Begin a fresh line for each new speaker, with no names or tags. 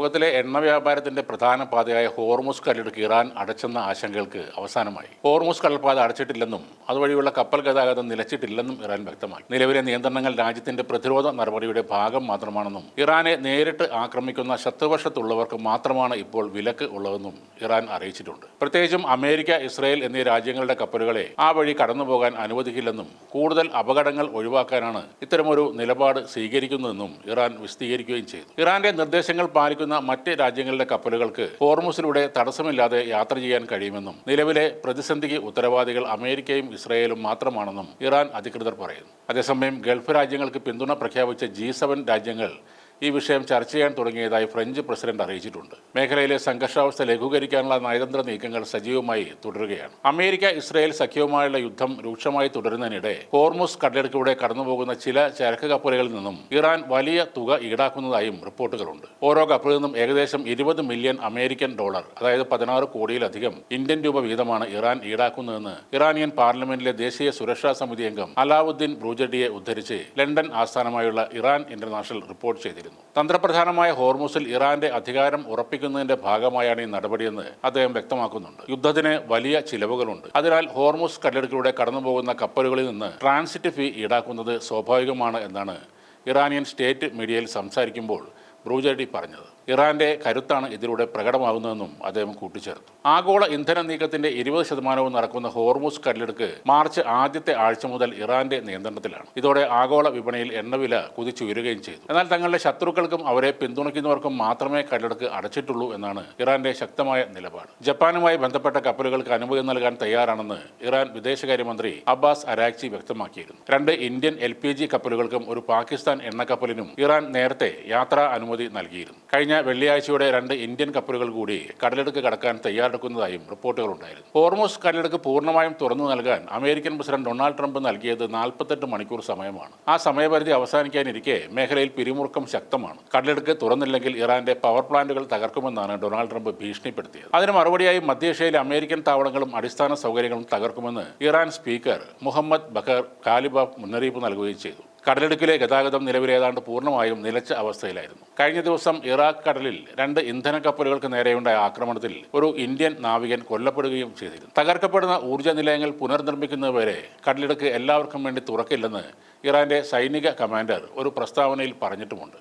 ലോകത്തിലെ എണ്ണ വ്യാപാരത്തിന്റെ പ്രധാന പാതയായ ഹോർമുസ് കടലിടുക്ക് ഇറാൻ അടച്ചെന്ന ആശങ്കകൾക്ക് അവസാനമായി. ഹോർമുസ് കടൽപ്പാത അടച്ചിട്ടില്ലെന്നും അതുവഴിയുള്ള കപ്പൽ ഗതാഗതം നിലച്ചിട്ടില്ലെന്നും ഇറാൻ വ്യക്തമാക്കി. നിലവിലെ നിയന്ത്രണങ്ങൾ രാജ്യത്തിന്റെ പ്രതിരോധ നടപടിയുടെ ഭാഗം മാത്രമാണെന്നും ഇറാനെ നേരിട്ട് ആക്രമിക്കുന്ന ശത്രുപക്ഷത്തുള്ളവർക്ക് മാത്രമാണ് ഇപ്പോൾ വിലക്ക് ഉള്ളതെന്നും ഇറാൻ അറിയിച്ചിട്ടുണ്ട്. പ്രത്യേകിച്ചും അമേരിക്ക, ഇസ്രായേൽ എന്നീ രാജ്യങ്ങളുടെ കപ്പലുകളെ ആ വഴി കടന്നുപോകാൻ അനുവദിക്കില്ലെന്നും കൂടുതൽ അപകടങ്ങൾ ഒഴിവാക്കാനാണ് ഇത്തരമൊരു നിലപാട് സ്വീകരിക്കുന്നതെന്നും ഇറാൻ വിശദീകരിക്കുകയും ചെയ്തു. ഇറാന്റെ നിർദ്ദേശങ്ങൾ പാലിക്കുന്ന മറ്റ് രാജ്യങ്ങളുടെ കപ്പലുകൾക്ക് ഹോർമുസിലൂടെ തടസ്സമില്ലാതെ യാത്ര ചെയ്യാൻ കഴിയുമെന്നും നിലവിലെ പ്രതിസന്ധിക്ക് ഉത്തരവാദികൾ അമേരിക്കയും ഇസ്രായേലും മാത്രമാണെന്നും ഇറാൻ അധികൃതർ പറയുന്നു. അതേസമയം ഗൾഫ് രാജ്യങ്ങൾക്ക് പിന്തുണ പ്രഖ്യാപിച്ച G7 രാജ്യങ്ങൾ ഈ വിഷയം ചർച്ച ചെയ്യാൻ തുടങ്ങിയതായി ഫ്രഞ്ച് പ്രസിഡന്റ് അറിയിച്ചിട്ടുണ്ട്. മേഖലയിലെ സംഘർഷാവസ്ഥ ലഘൂകരിക്കാനുള്ള നയതന്ത്ര നീക്കങ്ങൾ സജീവമായി തുടരുകയാണ്. അമേരിക്ക, ഇസ്രായേൽ സഖ്യവുമായുള്ള യുദ്ധം രൂക്ഷമായി തുടരുന്നതിനിടെ ഹോർമുസ് കടലിടുക്കിലൂടെ കടന്നുപോകുന്ന ചില ചരക്ക് കപ്പലുകളിൽ നിന്നും ഇറാൻ വലിയ തുക ഈടാക്കുന്നതായും റിപ്പോർട്ടുകളുണ്ട്. ഓരോ കപ്പലിൽ നിന്നും ഏകദേശം 20 മില്യൺ അമേരിക്കൻ ഡോളർ, അതായത് 16 കോടിയിലധികം ഇന്ത്യൻ രൂപ വീതമാണ് ഇറാൻ ഈടാക്കുന്നതെന്ന് ഇറാനിയൻ പാർലമെന്റിലെ ദേശീയ സുരക്ഷാ സമിതി അംഗം അലാവുദ്ദീൻ ബ്രൂജഡിയെ ഉദ്ധരിച്ച് ലണ്ടൻ ആസ്ഥാനമായുള്ള ഇറാൻ ഇന്റർനാഷണൽ റിപ്പോർട്ട് ചെയ്തിരുന്നു. തന്ത്രപ്രധാനമായ ഹോർമുസിൽ ഇറാന്റെ അധികാരം ഉറപ്പിക്കുന്നതിന്റെ ഭാഗമായാണ് ഈ നടപടിയെന്ന് അദ്ദേഹം വ്യക്തമാക്കുന്നുണ്ട്. യുദ്ധത്തിന് വലിയ ചിലവുകളുണ്ട്. അതിനാൽ ഹോർമുസ് കടലിടുക്കിലൂടെ കടന്നുപോകുന്ന കപ്പലുകളിൽ നിന്ന് ട്രാൻസിറ്റ് ഫീ ഈടാക്കുന്നത് സ്വാഭാവികമാണ് എന്നാണ് ഇറാനിയൻ സ്റ്റേറ്റ് മീഡിയയിൽ സംസാരിക്കുമ്പോൾ ബ്രൂജഡി പറഞ്ഞത്. ഇറാന്റെ കരുത്താണ് ഇതിലൂടെ പ്രകടമാകുന്നതെന്നും അദ്ദേഹം കൂട്ടിച്ചേർത്തു. ആഗോള ഇന്ധന നീക്കത്തിന്റെ 20% നടക്കുന്ന ഹോർമുസ് കടലിടുക്ക് മാർച്ച് ആദ്യത്തെ ആഴ്ച മുതൽ ഇറാന്റെ നിയന്ത്രണത്തിലാണ്. ഇതോടെ ആഗോള വിപണിയിൽ എണ്ണവില കുതിച്ചുയരുകയും ചെയ്തു. എന്നാൽ തങ്ങളുടെ ശത്രുക്കൾക്കും അവരെ പിന്തുണയ്ക്കുന്നവർക്കും മാത്രമേ കടലിടുക്ക് അടച്ചിട്ടുള്ളൂ എന്നാണ് ഇറാന്റെ ശക്തമായ നിലപാട്. ജപ്പാനുമായി ബന്ധപ്പെട്ട കപ്പലുകൾക്ക് അനുമതി നൽകാൻ തയ്യാറാണെന്ന് ഇറാൻ വിദേശകാര്യമന്ത്രി അബ്ബാസ് അരാക്ചി വ്യക്തമാക്കിയിരുന്നു. 2 ഇന്ത്യൻ LPG കപ്പലുകൾക്കും ഒരു പാകിസ്ഥാൻ എണ്ണക്കപ്പലിനും ഇറാൻ നേരത്തെ യാത്രാ അനുമതി നൽകിയിരുന്നു. കഴിഞ്ഞ വെള്ളിയാഴ്ചയോടെ 2 ഇന്ത്യൻ കപ്പലുകൾ കൂടി കടലിടുക്ക് കടക്കാൻ തയ്യാറെടുക്കുന്നതായും റിപ്പോർട്ടുകളുണ്ടായിരുന്നു. ഹോർമുസ് കടലിടുക്ക് പൂർണ്ണമായും തുറന്നു നൽകാൻ അമേരിക്കൻ പ്രസിഡന്റ് ഡൊണാൾഡ് ട്രംപ് നൽകിയത് 48 മണിക്കൂർ സമയമാണ്. ആ സമയപരിധി അവസാനിക്കാനിരിക്കെ മേഖലയിൽ പിരിമുറുക്കം ശക്തമാണ്. കടലിടുക്ക് തുറന്നില്ലെങ്കിൽ ഇറാന്റെ പവർ പ്ലാന്റുകൾ തകർക്കുമെന്നാണ് ഡൊണാൾഡ് ട്രംപ് ഭീഷണിപ്പെടുത്തിയത്. അതിന് മറുപടിയായി മധ്യേഷ്യയിലെ അമേരിക്കൻ താവളങ്ങളും അടിസ്ഥാന സൗകര്യങ്ങളും തകർക്കുമെന്ന് ഇറാൻ സ്പീക്കർ മുഹമ്മദ് ബഖർ ഖാലിബാഫ് മുന്നറിയിപ്പ് നൽകുകയും ചെയ്തു. കടലിടുക്കിലെ ഗതാഗതം നിലവിൽ ഏതാണ്ട് പൂർണ്ണമായും നിലച്ച അവസ്ഥയിലായിരുന്നു. കഴിഞ്ഞ ദിവസം ഇറാഖ് കടലിൽ 2 ഇന്ധന കപ്പലുകൾക്ക് നേരെയുണ്ടായ ആക്രമണത്തിൽ ഒരു ഇന്ത്യൻ നാവികൻ കൊല്ലപ്പെടുകയും ചെയ്തിരുന്നു. തകർക്കപ്പെടുന്ന ഊർജ്ജ നിലയങ്ങൾ പുനർനിർമ്മിക്കുന്നതുവരെ കടലിടുക്ക് എല്ലാവർക്കും വേണ്ടി തുറക്കില്ലെന്ന് ഇറാന്റെ സൈനിക കമാൻഡർ ഒരു പ്രസ്താവനയിൽ പറഞ്ഞിട്ടുമുണ്ട്.